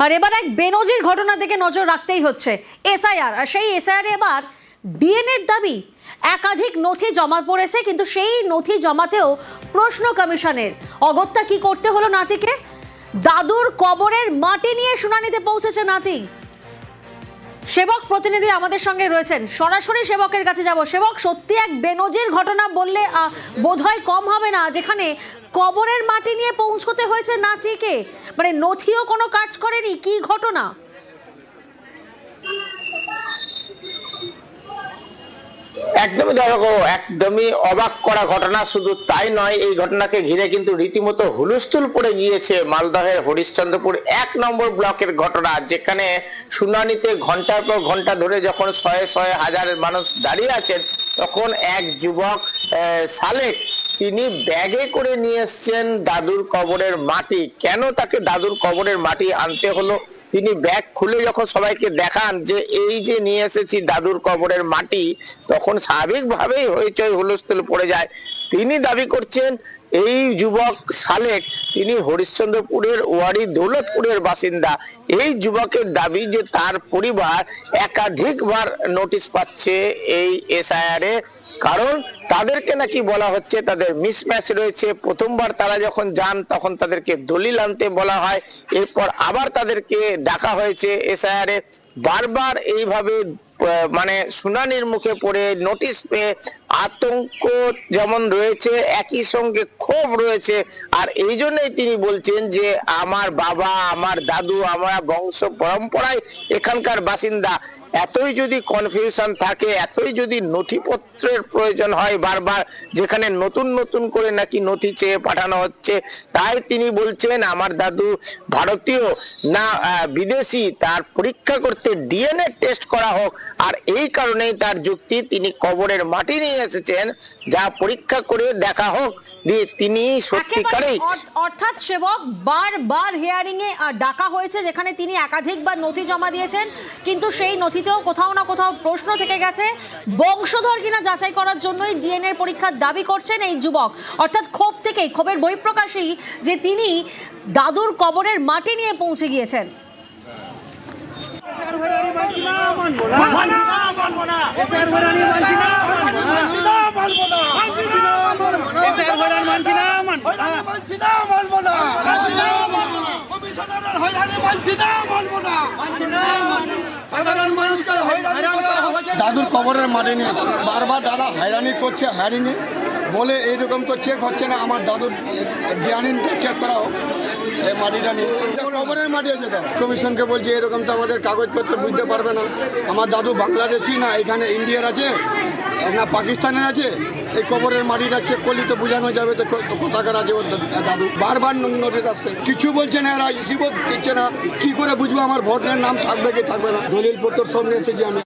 আর এবার এক বেনজির ঘটনার দিকে নজর রাখতেই হচ্ছে। এসআইআর, আর সেই এসআইআর এবার ডিএনএর দাবি। একাধিক নথি জমা পড়েছে, কিন্তু সেই নথি জমাতেও প্রশ্ন কমিশনের। অগত্যা কি করতে হলো নাতিকে? দাদুর কবরের মাটি নিয়ে শুনানিতে পৌঁছেছে নাতি। সেবক প্রতিনিধি আমাদের সঙ্গে রয়েছেন, সরাসরি সেবকের কাছে যাব। সেবক, সত্যি এক বেনজির ঘটনা বললে বোধহয় কম হবে না, যেখানে কবরের মাটি নিয়ে পৌঁছতে হয়েছে নাতিকে। মানে নথিও কোনো কাজ করেনি, কি ঘটনা? একদমই দেখো, একদমই অবাক করা ঘটনা। শুধু তাই নয়, এই ঘটনাকে ঘিরে কিন্তু রীতিমতো হুলস্থুল পড়ে গিয়েছে মালদহের হরিশ্চন্দ্রপুর 1 নম্বর ব্লকের ঘটনা, যেখানে শুনানিতে ঘন্টার পর ঘন্টা ধরে যখন শয়ে শয়ে হাজারের মানুষ দাঁড়িয়ে আছেন, তখন এক যুবক সালেক তিনি ব্যাগে করে নিয়ে এসছেন দাদুর কবরের মাটি। কেন তাকে দাদুর কবরের মাটি আনতে হলো? তিনি ব্যাগ খুলে যখন সবাইকে দেখান যে এই যে নিয়ে এসেছি দাদুর কবরের মাটি, তখন স্বাভাবিকভাবেই হইচই হুলস্থুল পড়ে যায়। তিনি দাবি করছেন, এই যুবক সালেক তিনি হরিশ্চন্দ্রপুরের ওয়ারি দৌলতপুরের বাসিন্দা। এই যুবকের দাবি যে তার পরিবার একাধিকবার নোটিশ পাচ্ছে এই এসআইআর এ, কারণ তাদেরকে নাকি বলা হচ্ছে তাদের মিসম্যাচ রয়েছে। প্রথমবার তারা যখন যান তখন তাদেরকে দলিল আনতে বলা হয়, এরপর আবার তাদেরকে ডাকা হয়েছে এসআইআর এ। বারবার এইভাবে মানে শুনানির মুখে পড়ে নোটিশ পেয়ে আতঙ্ক যেমন রয়েছে, একই সঙ্গে ক্ষোভ রয়েছে। আর এই জন্যই তিনি বলছেন যে আমার বাবা, আমার দাদু, আমরা বংশ পরম্পরায় এখানকার বাসিন্দা। এতই যদি কনফিউশন থাকে, এতই যদি নথিপত্রের প্রয়োজন হয় বারবার, যেখানে নতুন নতুন করে নাকি নথি চেয়ে পাঠানো হচ্ছে, তাই তিনি বলছেন আমার দাদু ভারতীয় না বিদেশি, তার পরীক্ষা করতে ডিএনএ টেস্ট করা হোক। আর এই কারণেই তার যুক্তি, তিনি কবরের মাটি নিয়ে এসেছেন, যা পরীক্ষা করে দেখা হোক দিয়ে তিনি সত্যিকারেই। অর্থাৎ সেবক, বারবার হিয়ারিং এ ডাকা হয়েছে, যেখানে তিনি একাধিকবার নথি জমা দিয়েছেন, কিন্তু সেই নথিতেও কোথাও না কোথাও প্রশ্ন থেকে গেছে। বংশধর কিনা যাচাই করার জন্যই ডিএনএ পরীক্ষার দাবি করছেন এই যুবক। অর্থাৎ ক্ষোভ থেকেই, ক্ষোভের বহিঃপ্রকাশই যে তিনি দাদুর কবরের মাটি নিয়ে পৌঁছে গিয়েছেন। দাদুর কবরের মাটি নিয়ে বারবার দাদা হয়রানি করছে, হয়রানি বলে এইরকম তো চেক হচ্ছে না, আমার দাদুর ডিএনএ চেক করা হোক এই মাটিটা নিয়ে। কবরের মাটি আছে, তো কমিশনকে বলছে এরকম তো আমাদের কাগজপত্র বুঝতে পারবে না, আমার দাদু বাংলাদেশি না এখানে ইন্ডিয়ার আছে না পাকিস্তানের আছে, এই কবরের মাটিটা চেক করলে তো বোঝানো যাবে তো কোথাকার আছে ওর দাদু। বারবার নোটিশ আসছে, কিছু বলছে না, এরা রিসিভও দিচ্ছে না। কি করে বুঝবো আমার ভোটারের নাম থাকবে কি থাকবে না? দলিলপত্র সব নিয়ে এসেছি আমি।